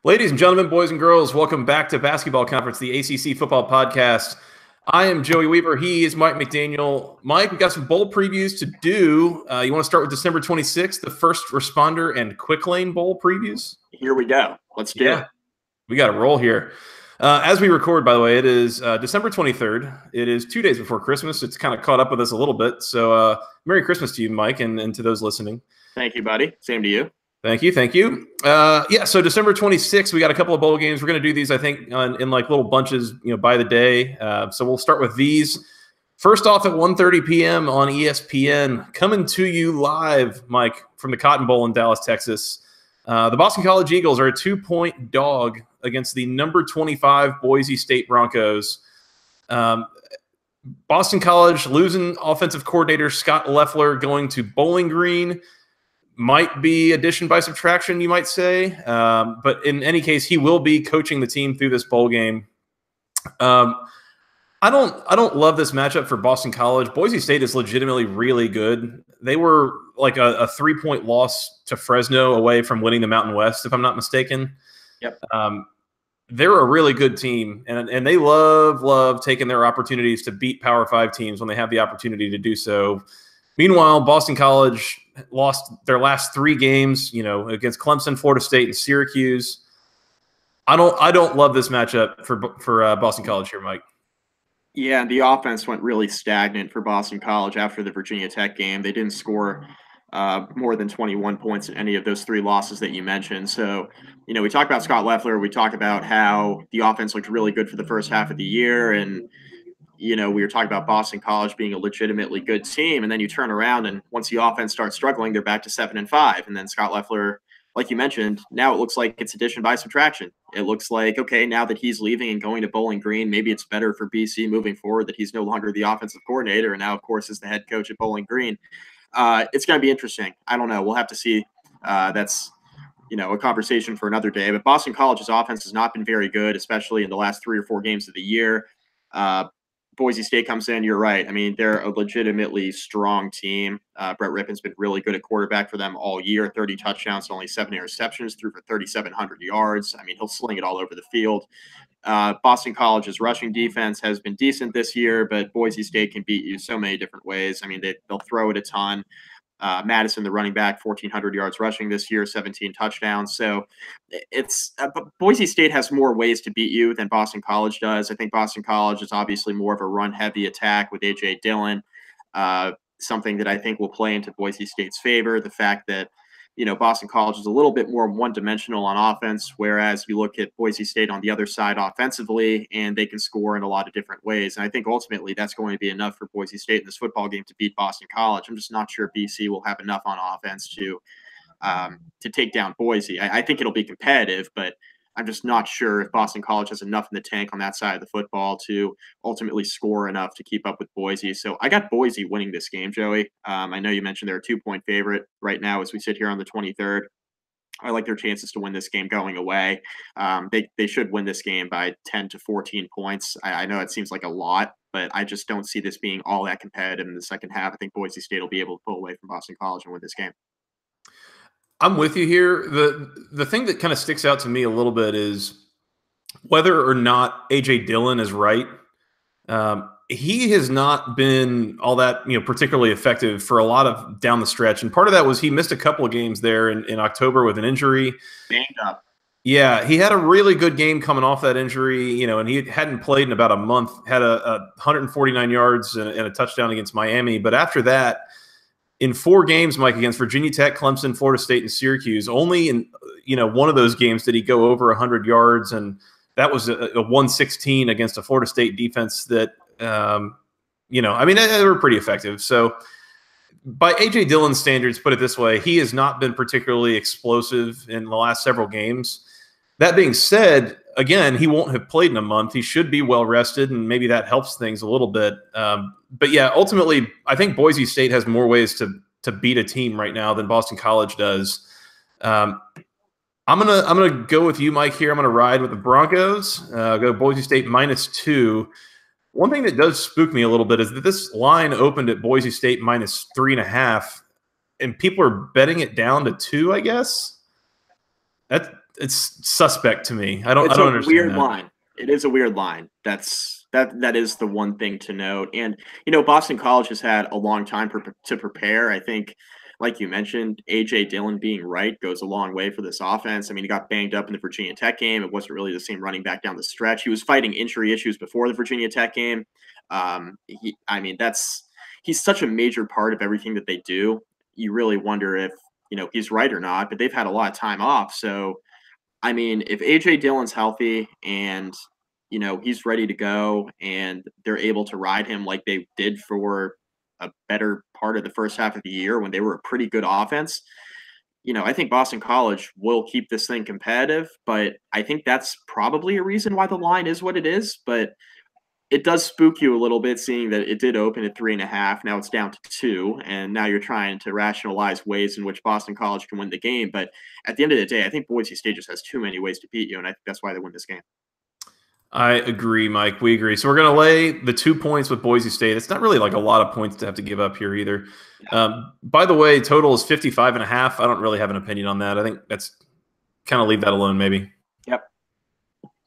Ladies and gentlemen, boys and girls, welcome back to Basketball Conference, the ACC Football Podcast. I am Joey Weaver. He is Mike McDaniel. Mike, we got some bowl previews to do. You want to start with December 26th, the First Responder and Quick Lane Bowl previews? Here we go. Let's do it. We got to roll here. As we record, by the way, it is December 23rd. It is 2 days before Christmas. It's kind of caught up with us a little bit. So Merry Christmas to you, Mike, and to those listening. Thank you, buddy. Same to you. Thank you. So December 26th, we got a couple of bowl games. We're going to do these, I think, in like little bunches, by the day. So we'll start with these. First off at 1:30 p.m. on ESPN, coming to you live, Mike, from the Cotton Bowl in Dallas, Texas. The Boston College Eagles are a 2-point dog against the number 25 Boise State Broncos. Boston College losing offensive coordinator Scott Loeffler, going to Bowling Green. Might be addition by subtraction, you might say. But in any case, he will be coaching the team through this bowl game. I don't love this matchup for Boston College. Boise State is legitimately really good. They were like a 3-point loss to Fresno away from winning the Mountain West, if I'm not mistaken. Yep. They're a really good team, and they love taking their opportunities to beat Power 5 teams when they have the opportunity to do so. Meanwhile, Boston College lost their last 3 games, against Clemson, Florida State, and Syracuse. I don't love this matchup for Boston College here, Mike. Yeah, the offense went really stagnant for Boston College after the Virginia Tech game. They didn't score more than 21 points in any of those 3 losses that you mentioned. So, we talked about Scott Loeffler. We talked about how the offense looked really good for the first half of the year, and we were talking about Boston College being a legitimately good team, and then you turn around and once the offense starts struggling, they're back to 7-5. And then Scott Loeffler, like you mentioned, now it looks like it's addition by subtraction. It looks like, okay, now that he's leaving and going to Bowling Green, maybe it's better for BC moving forward that he's no longer the offensive coordinator and now, of course, is the head coach at Bowling Green. It's going to be interesting. I don't know. We'll have to see. That's a conversation for another day. But Boston College's offense has not been very good, especially in the last 3 or 4 games of the year. Boise State comes in, you're right. I mean, they're a legitimately strong team. Brett Rippon's been really good at quarterback for them all year, 30 touchdowns, only 7 interceptions, threw for 3,700 yards. I mean, he'll sling it all over the field. Boston College's rushing defense has been decent this year, but Boise State can beat you so many different ways. I mean, they'll throw it a ton. Madison, the running back, 1,400 yards rushing this year, 17 touchdowns. So it's Boise State has more ways to beat you than Boston College does. I think Boston College is obviously more of a run-heavy attack with A.J. Dillon, something that I think will play into Boise State's favor. The fact that, Boston College is a little bit more one-dimensional on offense, whereas you look at Boise State on the other side offensively, and they can score in a lot of different ways. And I think ultimately that's going to be enough for Boise State in this football game to beat Boston College. I'm just not sure BC will have enough on offense to take down Boise. I think it'll be competitive, but I'm just not sure if Boston College has enough in the tank on that side of the football to ultimately score enough to keep up with Boise. So I got Boise winning this game, Joey. I know you mentioned they're a 2-point favorite right now as we sit here on the 23rd. I like their chances to win this game going away. They should win this game by 10 to 14 points. I know it seems like a lot, but I just don't see this being all that competitive in the second half. I think Boise State will be able to pull away from Boston College and win this game. I'm with you here. The thing that kind of sticks out to me a little bit is whether or not A.J. Dillon is right. He has not been all that particularly effective for a lot of down the stretch, and part of that was he missed a couple of games there in October with an injury. Banged up. Yeah, he had a really good game coming off that injury, and he hadn't played in about a month. Had a 149 yards and a touchdown against Miami, but after that, in 4 games, Mike, against Virginia Tech, Clemson, Florida State, and Syracuse, only in one of those games did he go over 100 yards, and that was a 116 against a Florida State defense that, they were pretty effective. So by A.J. Dillon's standards, put it this way, he has not been particularly explosive in the last several games. That being said, again, he won't have played in a month. He should be well rested, and maybe that helps things a little bit. But yeah, ultimately, I think Boise State has more ways to beat a team right now than Boston College does. I'm gonna go with you, Mike. Here, I'm gonna ride with the Broncos. Go Boise State -2. One thing that does spook me a little bit is that this line opened at Boise State -3.5, and people are betting it down to 2. I guess it's suspect to me. I don't understand weird that. line. It is a weird line. That is the one thing to note. And Boston College has had a long time to prepare. I think, like you mentioned, AJ Dillon being right goes a long way for this offense. I mean, he got banged up in the Virginia Tech game. It wasn't really the same running back down the stretch. He was fighting injury issues before the Virginia Tech game. He's such a major part of everything that they do. You really wonder if he's right or not. But they've had a lot of time off, so. I mean, if AJ Dillon's healthy and he's ready to go and they're able to ride him like they did for a better part of the first half of the year when they were a pretty good offense, I think Boston College will keep this thing competitive, but I think that's probably a reason why the line is what it is. But it does spook you a little bit seeing that it did open at 3.5. Now it's down to 2, and now you're trying to rationalize ways in which Boston College can win the game. But at the end of the day, I think Boise State just has too many ways to beat you, and I think that's why they win this game. I agree, Mike. We agree. So we're going to lay the 2 points with Boise State. It's not really like a lot of points to have to give up here either. By the way, total is 55.5. I don't really have an opinion on that. I think that's kind of leave that alone maybe. Yep.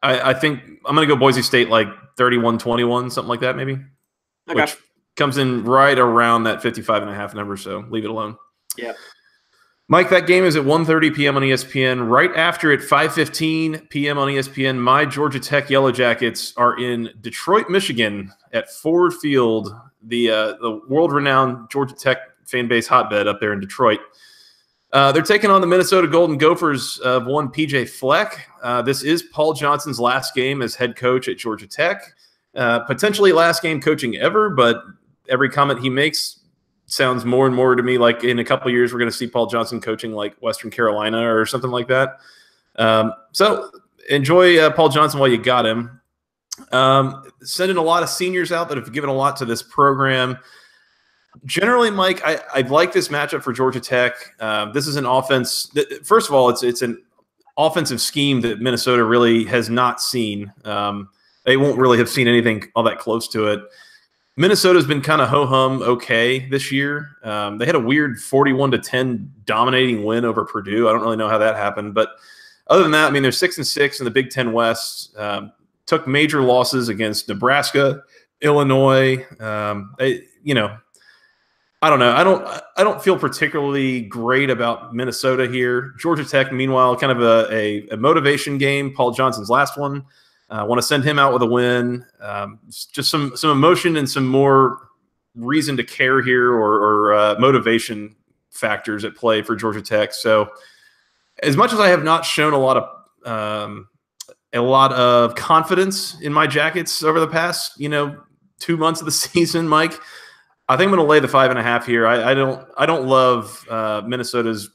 I think I'm going to go Boise State like 31-21, something like that maybe. Okay. Which comes in right around that 55.5 number, so leave it alone. Yeah. Mike, that game is at 1:30 p.m. on ESPN. Right after at 5:15 p.m. on ESPN, my Georgia Tech Yellow Jackets are in Detroit, Michigan at Ford Field, the world-renowned Georgia Tech fan base hotbed up there in Detroit. They're taking on the Minnesota Golden Gophers of one P.J. Fleck. This is Paul Johnson's last game as head coach at Georgia Tech. Potentially last game coaching ever, but every comment he makes sounds more and more to me like in a couple of years we're going to see Paul Johnson coaching like Western Carolina or something like that. So enjoy Paul Johnson while you got him. Sending a lot of seniors out that have given a lot to this program. Generally, Mike, I like this matchup for Georgia Tech. This is an offense. First of all, it's an offensive scheme that Minnesota really has not seen. They won't really have seen anything all that close to it. Minnesota's been kind of ho-hum okay this year. They had a weird 41-10 dominating win over Purdue. I don't really know how that happened. But other than that, I mean, they're 6-6 in the Big Ten West. Took major losses against Nebraska, Illinois. I don't know. I don't feel particularly great about Minnesota here. Georgia Tech, meanwhile, kind of a motivation game. Paul Johnson's last one. I want to send him out with a win. Just some emotion and some more reason to care here or motivation factors at play for Georgia Tech. So as much as I have not shown a lot of confidence in my Jackets over the past 2 months of the season, Mike, I think I'm going to lay the 5.5 here. I don't love Minnesota's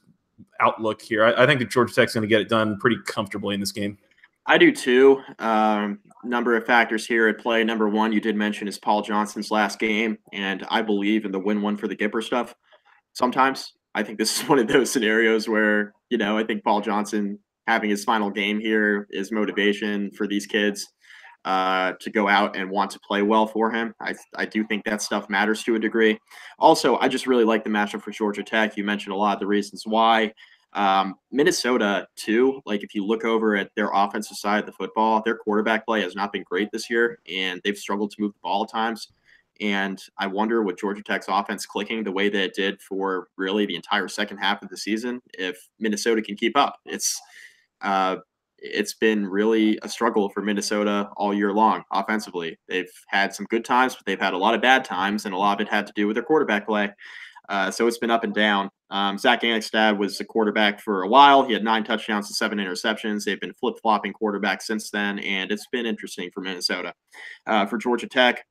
outlook here. I think that Georgia Tech's going to get it done pretty comfortably in this game. I do too. Number of factors here at play. Number one, you did mention is Paul Johnson's last game, and I believe in the win one for the Gipper stuff. Sometimes I think this is one of those scenarios where I think Paul Johnson having his final game here is motivation for these kids to go out and want to play well for him. I do think that stuff matters to a degree. Also, I just really like the matchup for Georgia Tech. You mentioned a lot of the reasons why. Minnesota too, like if you look over at their offensive side of the football, their quarterback play has not been great this year, and they've struggled to move the ball at times. And I wonder with Georgia Tech's offense clicking the way that it did for really the entire second half of the season, if Minnesota can keep up. It's been really a struggle for Minnesota all year long offensively. They've had some good times, but they've had a lot of bad times, and a lot of it had to do with their quarterback play. So it's been up and down. Zach Anixtad was a quarterback for a while. He had 9 touchdowns and 7 interceptions. They've been flip-flopping quarterbacks since then, and it's been interesting for Minnesota. For Georgia Tech,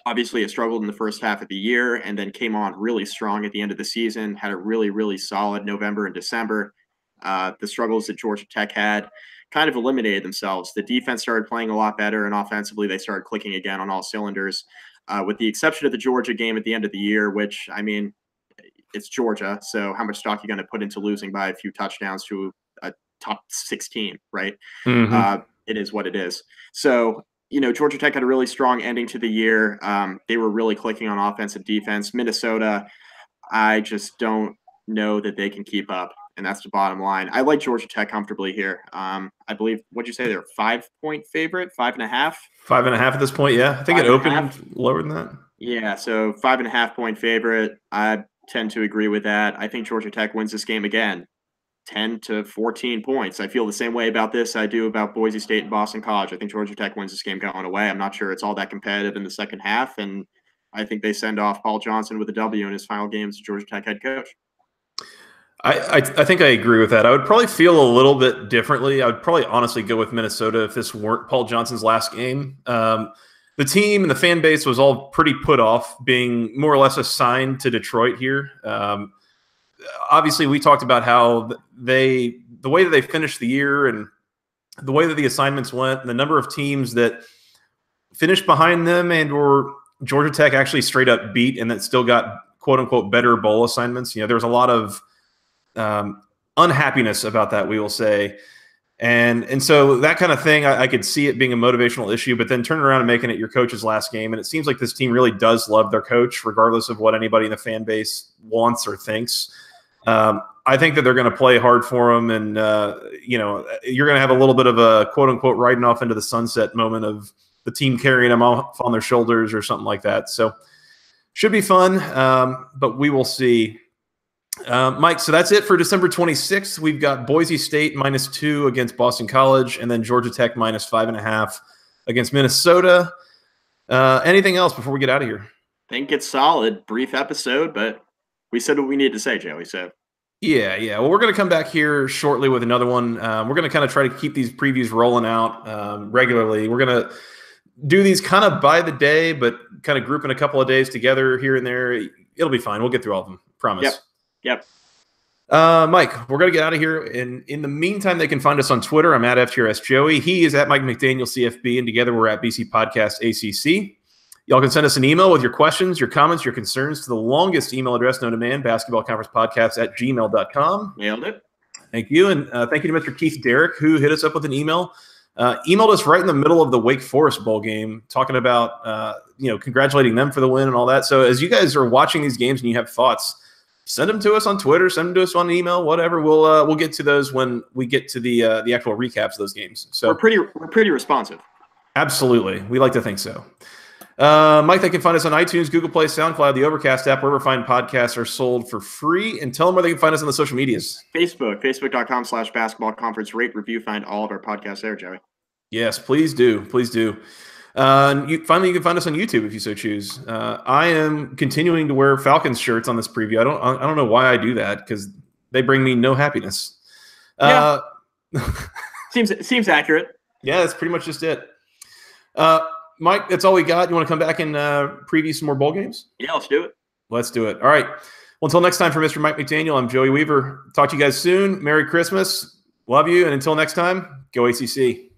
obviously it struggled in the first half of the year and then came on really strong at the end of the season, had a really, really solid November and December. The struggles that Georgia Tech had kind of eliminated themselves. The defense started playing a lot better, and offensively they started clicking again on all cylinders. With the exception of the Georgia game at the end of the year, which, I mean, it's Georgia, so how much stock are you going to put into losing by a few touchdowns to a top 6 team, right? Mm-hmm. It is what it is. So, Georgia Tech had a really strong ending to the year. They were really clicking on offense and defense. Minnesota, I just don't know that they can keep up. and that's the bottom line. I like Georgia Tech comfortably here. I believe, what'd you say? They're a 5-point favorite, 5.5? 5.5 at this point, yeah. I think it opened lower than that. Yeah, so 5.5-point favorite. I tend to agree with that. I think Georgia Tech wins this game again, 10 to 14 points. I feel the same way about this I do about Boise State and Boston College. I think Georgia Tech wins this game going away. I'm not sure it's all that competitive in the second half, and I think they send off Paul Johnson with a W in his final game as Georgia Tech head coach. I think I agree with that. I would probably feel a little bit differently. I would probably honestly go with Minnesota if this weren't Paul Johnson's last game. The team and the fan base was all pretty put off being more or less assigned to Detroit here. Obviously, we talked about how the way that they finished the year and the way that the assignments went and the number of teams that finished behind them and or Georgia Tech actually straight up beat and that still got quote unquote better bowl assignments. There was a lot of unhappiness about that, we will say. And so that kind of thing, I could see it being a motivational issue, but then turning around and making it your coach's last game. And it seems like this team really does love their coach, regardless of what anybody in the fan base wants or thinks. I think that they're going to play hard for him. And, you're going to have a little bit of a quote unquote riding off into the sunset moment of the team carrying them off on their shoulders or something like that. So should be fun, but we will see. Mike, so that's it for December 26th. We've got Boise State -2 against Boston College, and then Georgia Tech -5.5 against Minnesota. Anything else before we get out of here? I think it's solid. Brief episode, but we said what we needed to say, Joey. So yeah. Well, we're going to come back here shortly with another one. We're going to kind of try to keep these previews rolling out regularly. We're going to do these kind of by the day, but kind of grouping a couple of days together here and there. It'll be fine. We'll get through all of them. Promise. Yep. Mike, we're going to get out of here. And in the meantime, they can find us on Twitter. I'm at FTRS Joey. He is at Mike McDaniel CFB, and together we're at BC Podcast ACC. Y'all can send us an email with your questions, your comments, your concerns to the longest email address known to man, basketballconferencepodcast@gmail.com. Nailed it. Thank you. And thank you to Mr. Keith Derrick, who hit us up with an email. Emailed us right in the middle of the Wake Forest bowl game, talking about, congratulating them for the win and all that. So as you guys are watching these games and you have thoughts, send them to us on Twitter, send them to us on email, whatever. We'll get to those when we get to the actual recaps of those games. So we're pretty responsive. Absolutely. We like to think so. Mike, they can find us on iTunes, Google Play, SoundCloud, the Overcast app, wherever fine podcasts are sold for free. And tell them where they can find us on the social medias. Facebook.com/basketballconference. Rate, review, find all of our podcasts there, Joey. Yes, please do. Please do. You can find us on YouTube if you so choose. I am continuing to wear Falcons shirts on this preview. I don't know why I do that, because they bring me no happiness. Yeah. Seems accurate. Yeah, that's pretty much just it. Mike, that's all we got. You want to come back and preview some more bowl games? Yeah, let's do it. Let's do it. All right. Well, until next time, for Mr. Mike McDaniel, I'm Joey Weaver. Talk to you guys soon. Merry Christmas. Love you. And until next time, go ACC.